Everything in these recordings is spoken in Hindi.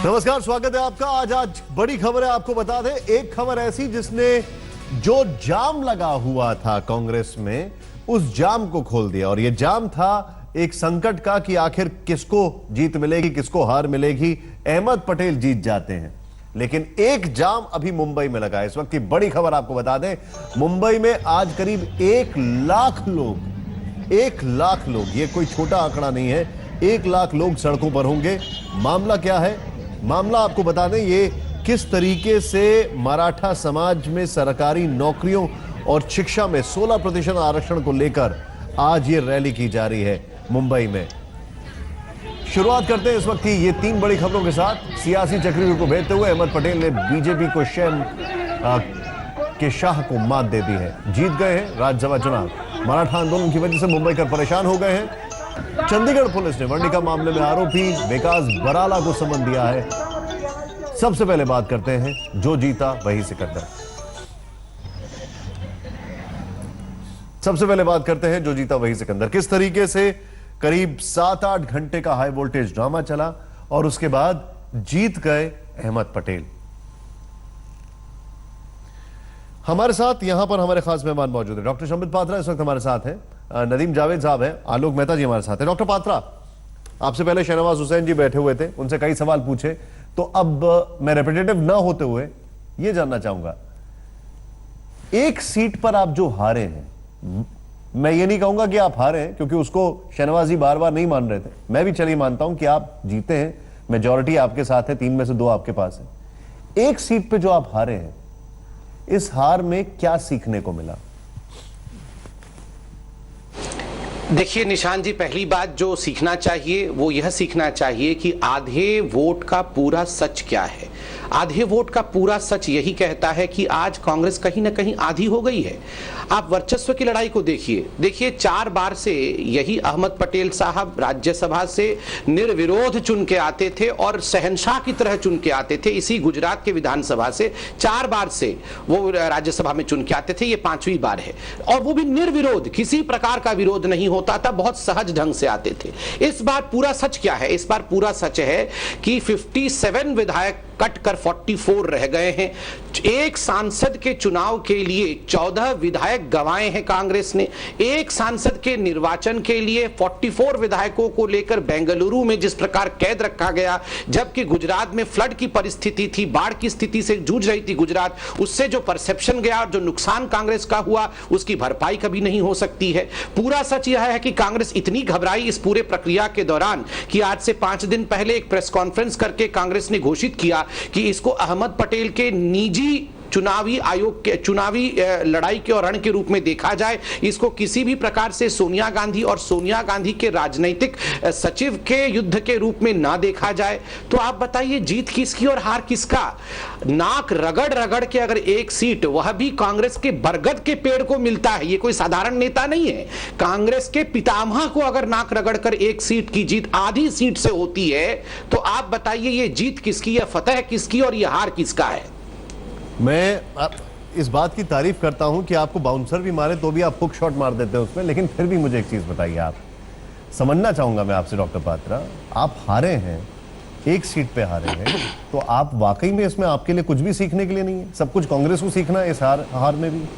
नमस्कार, स्वागत है आपका। आज बड़ी खबर है, आपको बता दें। एक खबर ऐसी जिसने जो जाम लगा हुआ था कांग्रेस में, उस जाम को खोल दिया। और यह जाम था एक संकट का कि आखिर किसको जीत मिलेगी, किसको हार मिलेगी। अहमद पटेल जीत जाते हैं, लेकिन एक जाम अभी मुंबई में लगा है। इस वक्त की बड़ी खबर आपको बता दें, मुंबई में आज करीब 1 लाख लोग, ये कोई छोटा आंकड़ा नहीं है, 1 लाख लोग सड़कों पर होंगे। मामला क्या है? मामला आपको बता दें, ये किस तरीके से मराठा समाज में सरकारी नौकरियों और शिक्षा में 16% आरक्षण को लेकर आज ये रैली की जा रही है मुंबई में। शुरुआत करते हैं इस वक्त की ये 3 बड़ी खबरों के साथ। सियासी चक्रव्यूह को भेदते हुए अहमद पटेल ने बीजेपी को शैम के शाह को मात दे दी है। जीत गए हैं राज्यसभा चुनाव। मराठा आंदोलन की वजह से मुंबई कर परेशान हो गए हैं। चंडीगढ़ पुलिस ने वर्णिका मामले में आरोपी विकास बराला को समन दिया है। सबसे पहले बात करते हैं जो जीता वही सिकंदर। सबसे पहले बात करते हैं जो जीता वही सिकंदर। किस तरीके से करीब 7-8 घंटे का हाई वोल्टेज ड्रामा चला और उसके बाद जीत गए अहमद पटेल। हमारे साथ यहां पर हमारे खास मेहमान मौजूद हैं। डॉक्टर शंबित पात्रा इस वक्त हमारे साथ हैं, नदीम जावेद साहब हैं, आलोक मेहता जी हमारे साथ हैं। डॉक्टर पात्रा, आपसे पहले शहनवाज हुसैन जी बैठे हुए थे, उनसे कई सवाल पूछे, तो अब मैं रेपिटेटिव ना होते हुए यह जानना चाहूंगा, एक सीट पर आप जो हारे हैं, मैं ये नहीं कहूंगा कि आप हारे हैं क्योंकि उसको शहनवाज जी बार बार नहीं मान रहे थे, मैं भी चलिए मानता हूं कि आप जीते हैं, मेजॉरिटी आपके साथ है, 3 में से 2 आपके पास है। एक सीट पे जो आप हारे हैं, इस हार में क्या सीखने को मिला? देखिए निशान जी, पहली बात जो सीखना चाहिए वो यह सीखना चाहिए कि आधे वोट का पूरा सच क्या है। आधे वोट का पूरा सच यही कहता है कि आज कांग्रेस कहीं ना कहीं आधी हो गई है। आप वर्चस्व की लड़ाई को देखिए 4 बार से यही अहमद पटेल साहब राज्यसभा से निर्विरोध चुन के आते थे और शहंशाह की तरह चुन के आते थे। इसी गुजरात के विधानसभा से 4 बार से वो राज्यसभा में चुन के आते थे, ये 5वीं बार है, और वो भी निर्विरोध, किसी प्रकार का विरोध नहीं होता था, बहुत सहज ढंग से आते थे। इस बार पूरा सच क्या है? इस बार पूरा सच है कि 57 विधायक कट कर 44 रह गए हैं। एक सांसद के चुनाव के लिए 14 विधायक गंवाए हैं कांग्रेस ने। एक सांसद के निर्वाचन के लिए 44 विधायकों को लेकर बेंगलुरु में जिस प्रकार कैद रखा गया, जबकि गुजरात में फ्लड की परिस्थिति थी, बाढ़ की स्थिति से जूझ रही थी गुजरात, उससे जो परसेप्शन गया और जो नुकसान कांग्रेस का हुआ उसकी भरपाई कभी नहीं हो सकती है। पूरा सच यह है कि कांग्रेस इतनी घबराई इस पूरे प्रक्रिया के दौरान कि आज से 5 दिन पहले एक प्रेस कॉन्फ्रेंस करके कांग्रेस ने घोषित किया कि इसको अहमद पटेल के निजी चुनावी आयोग के चुनावी लड़ाई के और रण के रूप में देखा जाए। इसको किसी भी प्रकार से सोनिया गांधी और सोनिया गांधी के राजनीतिक सचिव के युद्ध के रूप में ना देखा जाए। तो आप बताइए, जीत किसकी और हार किसका? नाक रगड़ रगड़ के अगर एक सीट, वह भी कांग्रेस के बरगद के पेड़ को मिलता है, ये कोई साधारण नेता नहीं है, कांग्रेस के पितामह को अगर नाक रगड़ कर एक सीट की जीत आधी सीट से होती है, तो आप बताइए ये जीत किसकी, यह फतह किसकी और यह हार किसका है? मैं इस बात की तारीफ करता हूं कि आपको बाउंसर भी मारे तो भी आप हुक शॉट मार देते हैं उसमें, लेकिन फिर भी मुझे एक चीज बताइए, आप समझना चाहूंगा मैं आपसे डॉक्टर पात्रा, आप हारे हैं, एक सीट पे हारे हैं, तो आप वाकई में इसमें आपके लिए कुछ भी सीखने के लिए नहीं है? सब कुछ कांग्रेस को सीखना है इस हार में भी?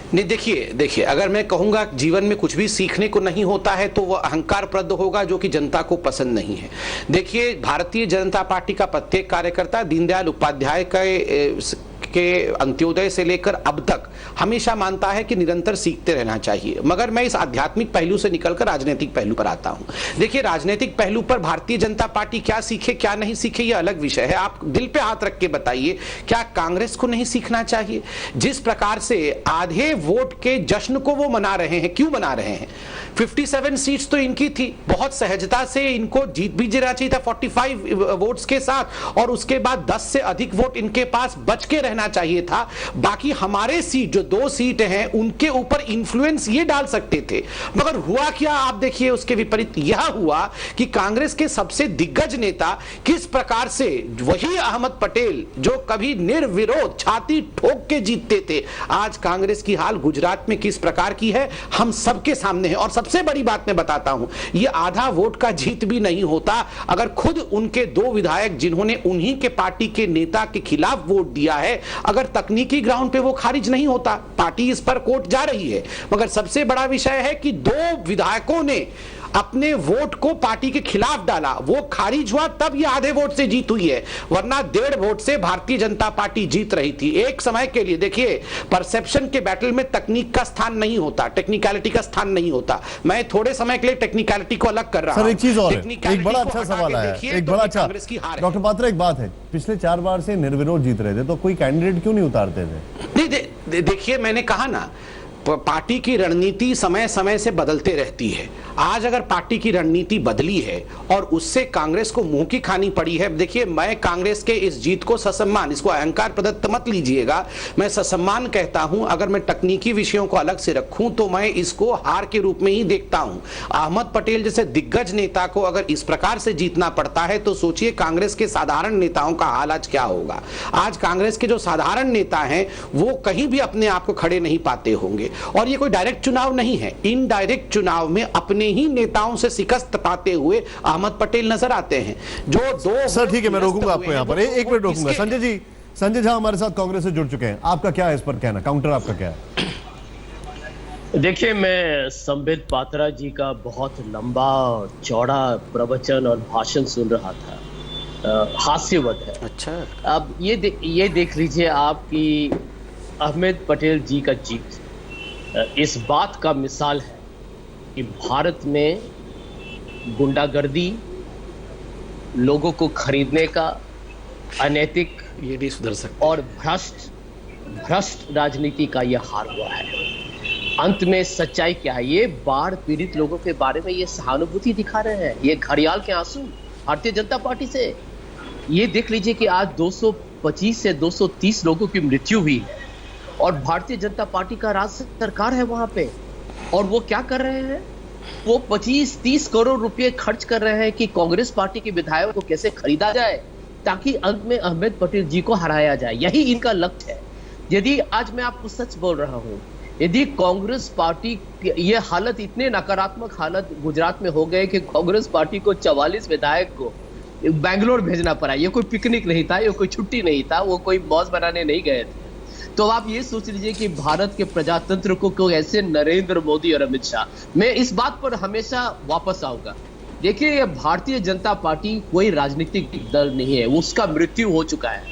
नहीं, देखिए अगर मैं कहूंगा जीवन में कुछ भी सीखने को नहीं होता है तो वह अहंकारप्रद होगा, जो कि जनता को पसंद नहीं है। देखिए, भारतीय जनता पार्टी का प्रत्येक कार्यकर्ता दीनदयाल उपाध्याय के अंत्योदय से लेकर अब तक हमेशा मानता है कि निरंतर सीखते रहना चाहिए। मगर मैं इस आध्यात्मिक पहलू से निकलकर राजनीतिक पहलू पर आता हूं। देखिए, राजनीतिक पहलू पर भारतीय जनता पार्टी क्या सीखे क्या नहीं सीखे यह अलग विषय है। आप दिल पे हाथ रख के बताइए, क्या कांग्रेस को नहीं सीखना चाहिए? जिस प्रकार से आधे वोट के जश्न को वो मना रहे हैं, क्यों मना रहे हैं? 57 सीट्स तो इनकी थी, बहुत सहजता से इनको जीत भी देना चाहिए था 45 वोट्स के साथ, और उसके बाद 10 से अधिक वोट इनके पास बच के रहना देना चाहिए था। बाकी हमारे सीट जो 2 सीट हैं उनके ऊपर इंफ्लुएंस ये डाल सकते थे, मगर हुआ क्या आप देखिए, उसके विपरीत यह हुआ कि कांग्रेस के सबसे दिग्गज नेता किस प्रकार से, वही अहमद पटेल जो कभी निर्विरोध छाती ठोक के जीतते थे, आज कांग्रेस की हाल गुजरात में किस प्रकार की है हम सबके सामने है। और सबसे बड़ी बात मैं बताता हूं, यह आधा वोट का जीत भी नहीं होता अगर खुद उनके 2 विधायक जिन्होंने उन्हीं के पार्टी के नेता के खिलाफ वोट दिया है, अगर तकनीकी ग्राउंड पे वो खारिज नहीं होता। पार्टी इस पर कोर्ट जा रही है, मगर सबसे बड़ा विषय है कि 2 विधायकों ने अपने वोट को पार्टी के खिलाफ डाला, वो खारिज हुआ, तब ये आधे वोट से जीत हुई है, वरना 1.5 वोट से भारतीय जनता पार्टी जीत रही थी। एक समय के लिए देखिए, परसेप्शन के बैटल में तकनीक का स्थान नहीं होता, टेक्निकलिटी का स्थान नहीं होता। मैं थोड़े समय के लिए टेक्निकलिटी को अलग कर रहा हूं। सर एक चीज और है, एक बड़ा अच्छा सवाल आया, एक बड़ा अच्छा, डॉक्टर पात्रा एक बात है, पिछले 4 बार से निर्विरोध जीत रहे थे, तो कोई कैंडिडेट क्यों नहीं उतारते थे? नहीं, देखिए मैंने कहा ना, पार्टी की रणनीति समय समय से बदलते रहती है। आज अगर पार्टी की रणनीति बदली है और उससे कांग्रेस को मुंह की खानी पड़ी है, देखिए मैं कांग्रेस के इस जीत को ससम्मान, इसको अहंकार प्रदत्त मत लीजिएगा, मैं ससम्मान कहता हूं। अगर मैं तकनीकी विषयों को अलग से रखूं तो मैं इसको हार के रूप में ही देखता हूं। अहमद पटेल जैसे दिग्गज नेता को अगर इस प्रकार से जीतना पड़ता है तो सोचिए कांग्रेस के साधारण नेताओं का हाल आज क्या होगा। आज कांग्रेस के जो साधारण नेता हैं वो कहीं भी अपने आप को खड़े नहीं पाते होंगे। और ये कोई डायरेक्ट चुनाव नहीं है, इनडायरेक्ट चुनाव में अपने ही नेताओं से शिकस्त पाते हुए अहमद पटेल नजर आते हैं। जो 2 सर ठीक है, मैं रोकूंगा आपको यहां पर, एक मिनट रोकूंगा। संजय झा हमारे साथ कांग्रेस से जुड़ चुके हैं, आपका क्या है इस पर कहना, काउंटर आपका क्या है? देखिए, मैं संबित पात्रा जी का बहुत लंबा चौड़ा प्रवचन और भाषण सुन रहा था, हास्यवत है। अच्छा, अब ये देख लीजिए आप कि अहमद पटेल जी का जीत इस बात का मिसाल है कि भारत में गुंडागर्दी, लोगों को खरीदने का अनैतिक, ये भी सुधर सकता और भ्रष्ट राजनीति का यह हाल हुआ है। अंत में सच्चाई क्या है? ये बाढ़ पीड़ित लोगों के बारे में ये सहानुभूति दिखा रहे हैं, ये घड़ियाल के आंसू भारतीय जनता पार्टी से। ये देख लीजिए कि आज 225 से 230 लोगों की मृत्यु हुई है और भारतीय जनता पार्टी का राज्य सरकार है वहां पे, और वो क्या कर रहे हैं? वो 25-30 करोड़ रुपए खर्च कर रहे हैं कि कांग्रेस पार्टी के विधायकों को कैसे खरीदा जाए ताकि अंत में अहमद पटेल जी को हराया जाए। यही इनका लक्ष्य है। यदि आज मैं आपको सच बोल रहा हूं, यदि कांग्रेस पार्टी, ये हालत, इतने नकारात्मक हालत गुजरात में हो गए कि कांग्रेस पार्टी को 44 विधायक को बेंगलोर भेजना पड़ा। ये कोई पिकनिक नहीं था, ये कोई छुट्टी नहीं था, वो कोई मौज बनाने नहीं गए थे। तो आप ये सोच लीजिए कि भारत के प्रजातंत्र को ऐसे नरेंद्र मोदी और अमित शाह, मैं इस बात पर हमेशा वापस आऊंगा। देखिए, ये भारतीय जनता पार्टी कोई राजनीतिक दल नहीं है, उसका मृत्यु हो चुका है।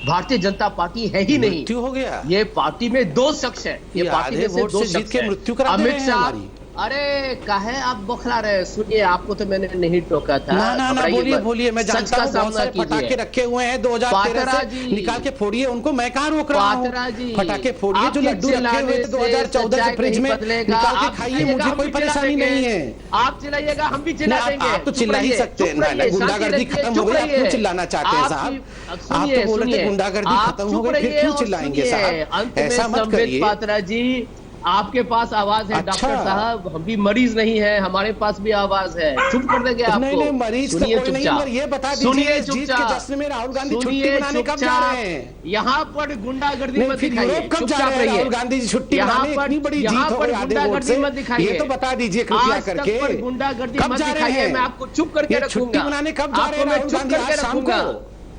भारतीय जनता पार्टी है ही नहीं, मृत्यु हो गया। ये पार्टी में 2 शख्स है, ये पार्टी में से 2 शख्स है, मृत्यु करा अमित शाह। अरे काहे आप बौखला रहे? सुनिए, आपको तो मैंने नहीं टोका था। ना बोलिए, मैं जानता हूं बहुत सारे पटाखे रखे हुए हैं 2013 से, निकाल के फोड़िए उनको, मैं कहां रोक रहा हूं? पटाखे फोड़िए, जो लड्डू रखे हुए थे 2014 से फ्रिज में, निकाल के खाइए, मुझे कोई परेशानी नहीं है। आप चिल्लाइएगा, हम भी चिल्ला देंगे। आप तो चिल्ला ही सकते हैं, गुंडागर्दी खत्म हो गई, आप क्यों चिल्लाना चाहते हैं साहब? आप तो बोल रहे थे गुंडागर्दी खत्म हो गई, फिर क्यों चिल्लाएंगे साहब? ऐसा मत करिए पात्रा जी, आपके पास आवाज है। डॉक्टर साहब, हम भी मरीज नहीं है, हमारे पास भी आवाज है। चुप कर देंगे आपको? नहीं, मरीज तो कोई नहीं, पर ये बता दीजिए, जीत के जश्न में राहुल गांधी छुट्टी मनाने कब जा रहे हैं? यहाँ पर गुंडागर्दी मत दिखाइए। कब जा रहे हैं राहुल गांधी जी छुट्टी मनाने? इतनी बड़ी जीत हो गई आधे वोट से, ये तो बता दीजिए कृपया करके। गुंडागर्दी मत दिखाइए, मैं आपको चुप करके रखूंगा। छुट्टी मनाने कब जा रहे हैं राहुल गांधी? आज शाम को।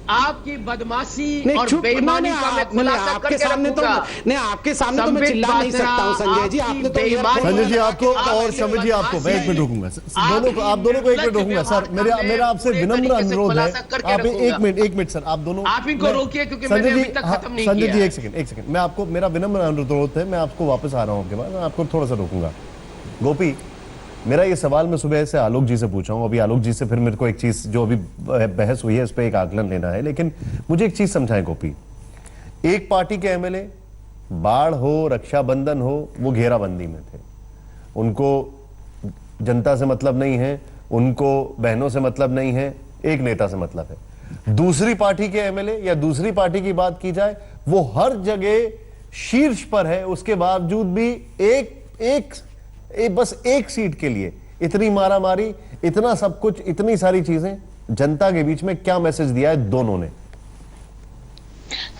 आपकी बदमाशी और बेईमानी का मैं खुलासा करके रखूंगा। नहीं, आपके सामने तो मैं चिल्ला नहीं सकता हूं संजय जी। आपने तो संजय जी आपको और शमित जी आपको, मैं 1 मिनट रोकूंगा दोनों को, आप दोनों को 1 मिनट रोकूंगा सर। मेरा आपसे विनम्र अनुरोध है, आप 1 मिनट सर, आप दोनों आप इनको रोकिए, क्योंकि मैंने अभी तक खत्म नहीं किया। संजय जी 1 सेकंड, मैं आपको, मेरा विनम्र अनुरोध है, मैं आपको वापस आ रहा हूं आपके बाद, मैं आपको थोड़ा सा रोकूंगा। गोपी, मेरा ये सवाल मैं सुबह से आलोक जी से पूछा हूं, अभी आलोक जी से फिर मेरे को एक चीज जो अभी बहस हुई है इस पे एक आकलन लेना है, लेकिन मुझे एक चीज समझाएं गोपी, एक पार्टी के एमएलए बाढ़ हो, रक्षाबंधन हो, वो घेराबंदी में थे, उनको जनता से मतलब नहीं है, उनको बहनों से मतलब नहीं है, एक नेता से मतलब है। दूसरी पार्टी के एमएलए या दूसरी पार्टी की बात की जाए, वो हर जगह शीर्ष पर है। उसके बावजूद भी बस एक सीट के लिए इतनी मारामारी, इतना सब कुछ, इतनी सारी चीजें जनता के बीच में क्या मैसेज दिया है दोनों ने?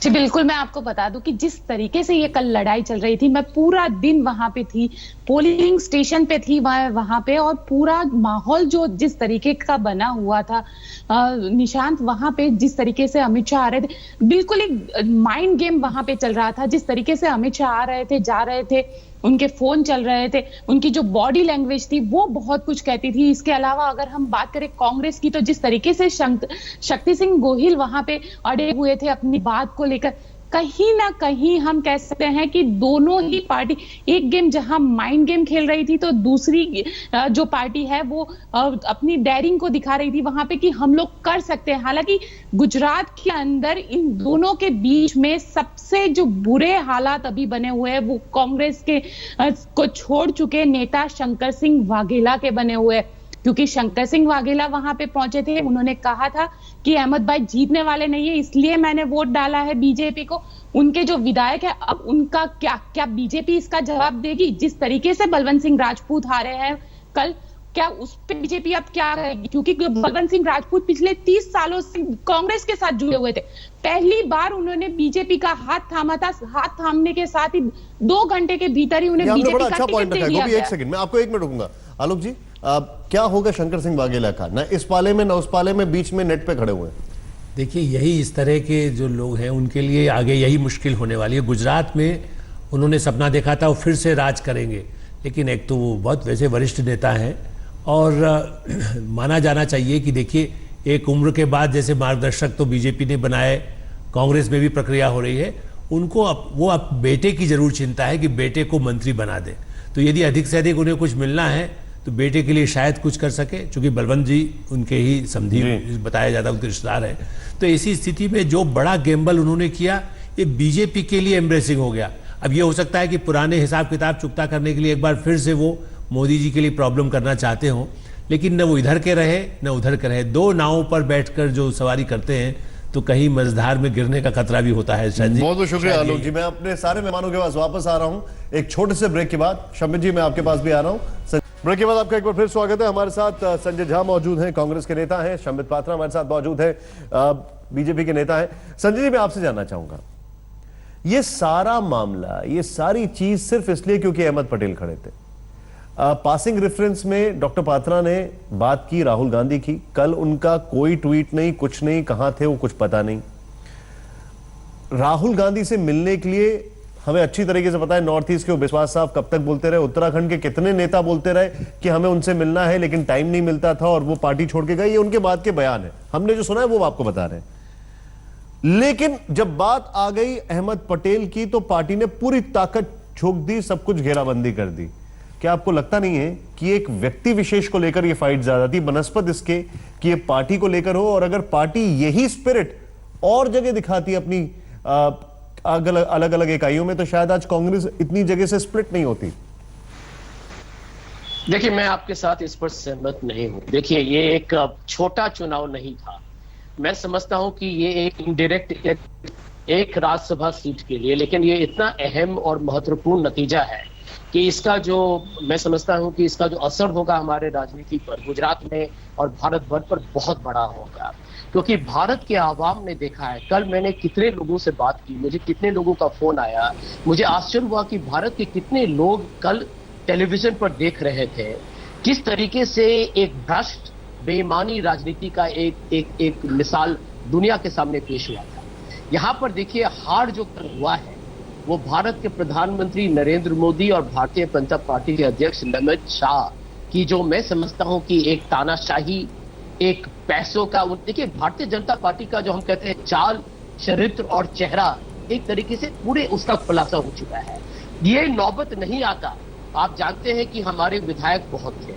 जी बिल्कुल, मैं आपको बता दूं कि जिस तरीके से ये कल लड़ाई चल रही थी, मैं पूरा दिन वहां पे थी, पोलिंग स्टेशन पे थी वहां पे, और पूरा माहौल जो जिस तरीके का बना हुआ था निशांत, वहां पे जिस तरीके से अमित शाह आ रहे थे, बिल्कुल एक माइंड गेम वहां पे चल रहा था। जिस तरीके से अमित शाह आ रहे थे, जा रहे थे, उनके फोन चल रहे थे, उनकी जो बॉडी लैंग्वेज थी वो बहुत कुछ कहती थी। इसके अलावा अगर हम बात करें कांग्रेस की, तो जिस तरीके से शक्ति सिंह गोहिल वहां पे अड़े हुए थे अपनी बात को लेकर, कहीं ना कहीं हम कह सकते हैं कि दोनों ही पार्टी एक गेम जहां माइंड गेम खेल रही थी, तो दूसरी जो पार्टी है वो अपनी डेयरिंग को दिखा रही थी वहां पे कि हम लोग कर सकते हैं। हालांकि गुजरात के अंदर इन दोनों के बीच में सबसे जो बुरे हालात अभी बने हुए हैं वो कांग्रेस के को छोड़ चुके नेता शंकर सिंह वाघेला के बने हुए हैं। क्योंकि शंकर सिंह वाघेला वहां पे पहुंचे थे, उन्होंने कहा था कि अहमद भाई जीतने वाले नहीं है, इसलिए मैंने वोट डाला है बीजेपी को। उनके जो विधायक है, अब उनका क्या बीजेपी इसका जवाब देगी? जिस तरीके से बलवंत सिंह राजपूत हारे हैं कल, क्या उस पर बीजेपी अब क्या करेगी? क्योंकि बलवंत सिंह राजपूत पिछले 30 सालों से कांग्रेस के साथ जुड़े हुए थे, पहली बार उन्होंने बीजेपी का हाथ थामा था। हाथ थामने के साथ ही 2 घंटे के भीतर ही उन्हें बीजेपी का टिकट दे दिया गया। एक सेकंड, मैं आपको 1 मिनट रुकूंगा। आलोक जी, क्या होगा शंकर सिंह वाघेला का? ना इस पाले में ना उस पाले में, बीच में नेट पे खड़े हुए हैं। देखिए, यही इस तरह के जो लोग हैं उनके लिए आगे यही मुश्किल होने वाली है। गुजरात में उन्होंने सपना देखा था वो फिर से राज करेंगे, लेकिन एक तो वो बहुत वैसे वरिष्ठ नेता हैं, और माना जाना चाहिए कि देखिए, एक उम्र के बाद जैसे मार्गदर्शक तो बीजेपी ने बनाए, कांग्रेस में भी प्रक्रिया हो रही है, उनको अब बेटे की जरूर चिंता है कि बेटे को मंत्री बना दे। तो यदि अधिक से अधिक उन्हें कुछ मिलना है तो बेटे के लिए शायद कुछ कर सके, क्योंकि बलवंत जी उनके ही समधी बताया जाता है, उनके रिश्तेदार है। तो ऐसी स्थिति में जो बड़ा गेम्बल उन्होंने किया, ये बीजेपी के लिए एम्ब्रेसिंग हो गया। अब ये हो सकता है कि पुराने हिसाब किताब चुकता करने के लिए एक बार फिर से वो मोदी जी के लिए प्रॉब्लम करना चाहते हो, लेकिन न वो इधर के रहे न उधर के रहे। 2 नावों पर बैठकर जो सवारी करते हैं तो कहीं मझधार में गिरने का खतरा भी होता है। शायद बहुत बहुत शुक्रिया आलोक जी। मैं अपने सारे मेहमानों के पास वापस आ रहा हूं एक छोटे से ब्रेक के बाद। शमित जी, मैं आपके पास भी आ रहा हूं। ब्रेक के बाद आपका एक बार फिर स्वागत है। हमारे साथ संजय झा मौजूद हैं, कांग्रेस के नेता हैं। शमित पात्रा हमारे साथ मौजूद है, बीजेपी के नेता हैं। संजय जी, मैं आपसे जानना चाहूंगा, ये सारा मामला, ये सारी चीज सिर्फ इसलिए क्योंकि अहमद पटेल खड़े थे। पासिंग रेफरेंस में डॉक्टर पात्रा ने बात की, राहुल गांधी की। कल उनका कोई ट्वीट नहीं, कुछ नहीं, कहां थे वो कुछ पता नहीं। राहुल गांधी से मिलने के लिए हमें अच्छी तरीके से पता है, नॉर्थ ईस्ट के विश्वास साहब कब तक बोलते रहे, उत्तराखंड के कितने नेता बोलते रहे कि हमें उनसे मिलना है, लेकिन टाइम नहीं मिलता था और वो पार्टी छोड़ के गए। ये उनके बाद के बयान है, हमने जो सुना है वो आपको बता रहे हैं। लेकिन जब बात आ गई अहमद पटेल की, तो पार्टी ने पूरी ताकत झोंक दी, सब कुछ घेराबंदी कर दी। क्या आपको लगता नहीं है कि एक व्यक्ति विशेष को लेकर यह फाइट ज्यादा थी, बनस्पत इसके कि ये पार्टी को लेकर हो? और अगर पार्टी यही स्पिरिट और जगह दिखाती अपनी अलग अलग इकाइयों में, तो शायद आज कांग्रेस इतनी जगह से स्प्लिट नहीं होती। देखिए, मैं आपके साथ इस पर सहमत नहीं हूं। देखिए, ये एक छोटा चुनाव नहीं था। मैं समझता हूं कि ये एक इनडायरेक्ट एक राज्यसभा सीट के लिए, लेकिन ये इतना अहम और महत्वपूर्ण नतीजा है कि इसका जो, मैं समझता हूं कि इसका जो असर होगा हमारे राजनीति पर, गुजरात में और भारत भर पर, बहुत बड़ा होगा। क्योंकि भारत के आवाम ने देखा है, कल मैंने कितने लोगों से बात की, मुझे कितने लोगों का फोन आया, मुझे आश्चर्य हुआ कि भारत के कितने लोग कल टेलीविजन पर देख रहे थे किस तरीके से एक भ्रष्ट बेईमानी राजनीति का एक मिसाल दुनिया के सामने पेश हुआ था। यहाँ पर देखिए, हार जो कल हुआ है वो भारत के प्रधानमंत्री नरेंद्र मोदी और भारतीय जनता पार्टी के अध्यक्ष अमित शाह की, जो मैं समझता हूं कि एक तानाशाही, एक पैसों का, देखिए भारतीय जनता पार्टी का जो हम कहते हैं चाल, चरित्र और चेहरा, एक तरीके से पूरे उसका खुलासा हो चुका है। ये नौबत नहीं आता। आप जानते हैं कि हमारे विधायक बहुत थे,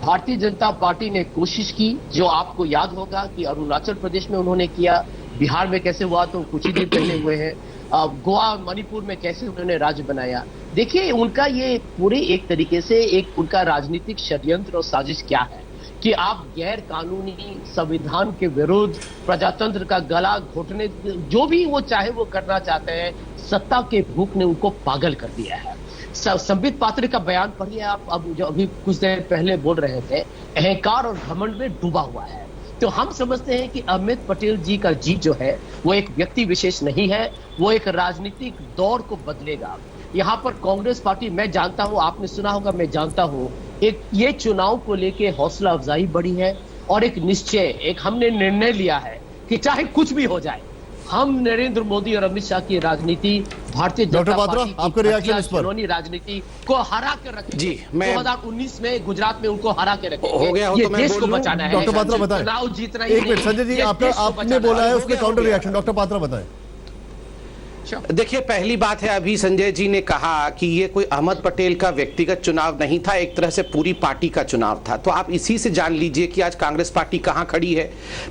भारतीय जनता पार्टी ने कोशिश की, जो आपको याद होगा कि अरुणाचल प्रदेश में उन्होंने किया, बिहार में कैसे हुआ तो कुछ ही दिन पहले हुए हैं, गोवा और मणिपुर में कैसे उन्होंने राज्य बनाया। देखिए, उनका ये पूरे एक तरीके से एक उनका राजनीतिक षड्यंत्र और साजिश क्या है कि आप गैर कानूनी संविधान के विरुद्ध प्रजातंत्र का गला घोटने, जो भी वो चाहे वो करना चाहते हैं, सत्ता के भूख ने उनको पागल कर दिया है। संबित पात्रे का बयान पढ़िए आप, अब जो अभी कुछ देर पहले बोल रहे थे, अहंकार और घमंड में डूबा हुआ है। तो हम समझते हैं कि अमित पटेल जी का जीत जो है वो एक व्यक्ति विशेष नहीं है, वो एक राजनीतिक दौर को बदलेगा। यहाँ पर कांग्रेस पार्टी, मैं जानता हूं, आपने सुना होगा, मैं जानता हूं, एक ये चुनाव को लेके हौसला अफजाई बढ़ी है और एक निश्चय, एक हमने निर्णय लिया है कि चाहे कुछ भी हो जाए, हम नरेंद्र मोदी और अमित शाह की राजनीति, भारतीय जनता पार्टी की आपका रिएक्शन इस पर? कानूनी राजनीति को हरा कर रखेंगे। जी, मैं 2019 में गुजरात में उनको हरा के रखेंगे। हो गया हो ये तो मैं देश बोल को लूं। बचाना है। डॉक्टर पात्रा बताएं। चुनाव जीतना एक मिनट संजय जी, आपने बोला है उसके काउंटर रिएक्शन, डॉक्टर पात्रा बताएं। देखिए, पहली बात है, अभी संजय जी ने कहा कि ये कोई अहमद पटेल का व्यक्तिगत चुनाव नहीं था, एक तरह से पूरी पार्टी का चुनाव था। तो आप इसी से जान लीजिए कि आज कांग्रेस पार्टी कहां खड़ी है।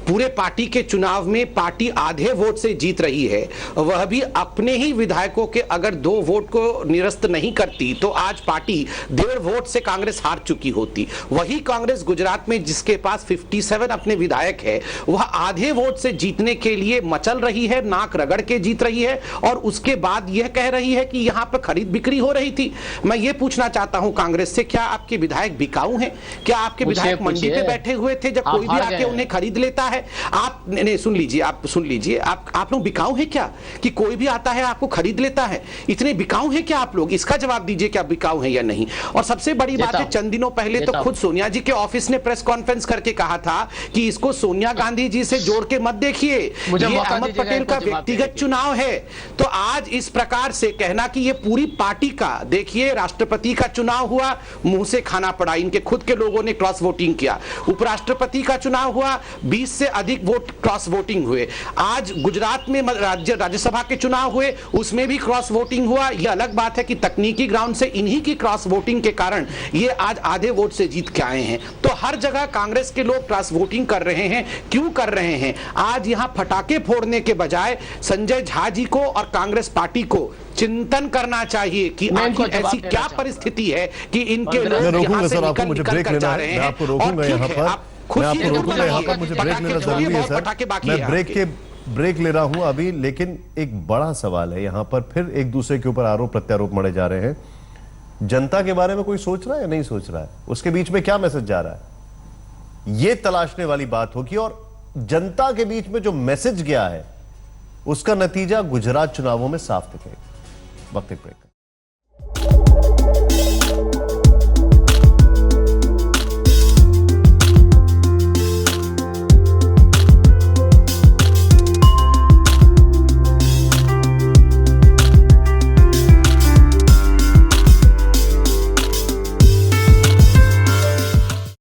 पूरे पार्टी के चुनाव में पार्टी आधे वोट से जीत रही है, वह भी अपने ही विधायकों के अगर 2 वोट को निरस्त नहीं करती तो आज पार्टी 1.5 वोट से कांग्रेस हार चुकी होती। वही कांग्रेस गुजरात में, जिसके पास 57 अपने विधायक है, वह आधे वोट से जीतने के लिए मचल रही है, नाक रगड़ के जीत रही है, और उसके बाद यह कह रही है कि यहां पर खरीद बिक्री हो रही थी। मैं यह पूछना चाहता हूं कांग्रेस से, क्या आपके विधायक बिकाऊ हैं? क्या आपके विधायक मंडी पे बैठे हुए थे जब कोई भी आके उन्हें खरीद लेता है? आप नहीं, सुन लीजिए, आप लोग बिकाऊ हैं क्या कि कोई भी आता है आपको खरीद लेता है? इतने बिकाऊ हैं क्या आप लोग? इसका जवाब दीजिए, क्या बिकाऊ हैं या नहीं। और सबसे बड़ी बात है, चंद दिनों पहले तो खुद सोनिया जी के ऑफिस ने प्रेस कॉन्फ्रेंस करके कहा था कि इसको सोनिया गांधी जी से जोड़ के मत देखिए, ये अहमद पटेल का व्यक्तिगत चुनाव है। तो आज इस प्रकार से कहना कि ये पूरी पार्टी का, देखिए राष्ट्रपति का चुनाव हुआ, मुंह से खाना पड़ा, इनके खुद के लोगों ने क्रॉस वोटिंग किया। उपराष्ट्रपति का चुनाव हुआ, 20 से अधिक वोट क्रॉस वोटिंग हुए। आज गुजरात में राज्यसभा के चुनाव हुए, उसमें भी क्रॉस वोटिंग हुआ। यह अलग बात है कि तकनीकी ग्राउंड से इन्हीं की क्रॉस वोटिंग के कारण ये आज आधे वोट से जीत के आए हैं। तो हर जगह कांग्रेस के लोग क्रॉस वोटिंग कर रहे हैं। क्यों कर रहे हैं? आज यहां फटाके फोड़ने के बजाय संजय झा जी को और कांग्रेस पार्टी को चिंतन करना चाहिए कि आखिर ऐसी क्या परिस्थिति है कि इनके मैं रोकूंगा सर, आपको मुझे ब्रेक लेना है, मैं आपको रोकूंगा यहाँ पर, मैं आपको रोकूंगा यहाँ पर, मुझे ब्रेक लेना जरूरी है सर। मैं ब्रेक ले रहा हूं अभी, लेकिन एक बड़ा सवाल है यहाँ पर, फिर एक दूसरे के ऊपर आरोप प्रत्यारोप मढ़े जा रहे हैं। जनता के बारे में कोई सोच रहा है या नहीं सोच रहा है? उसके बीच में क्या मैसेज जा रहा है, ये तलाशने वाली बात होगी। और जनता के बीच में जो मैसेज गया है उसका नतीजा गुजरात चुनावों में साफ दिखेगा। वक्त एक ब्रेक।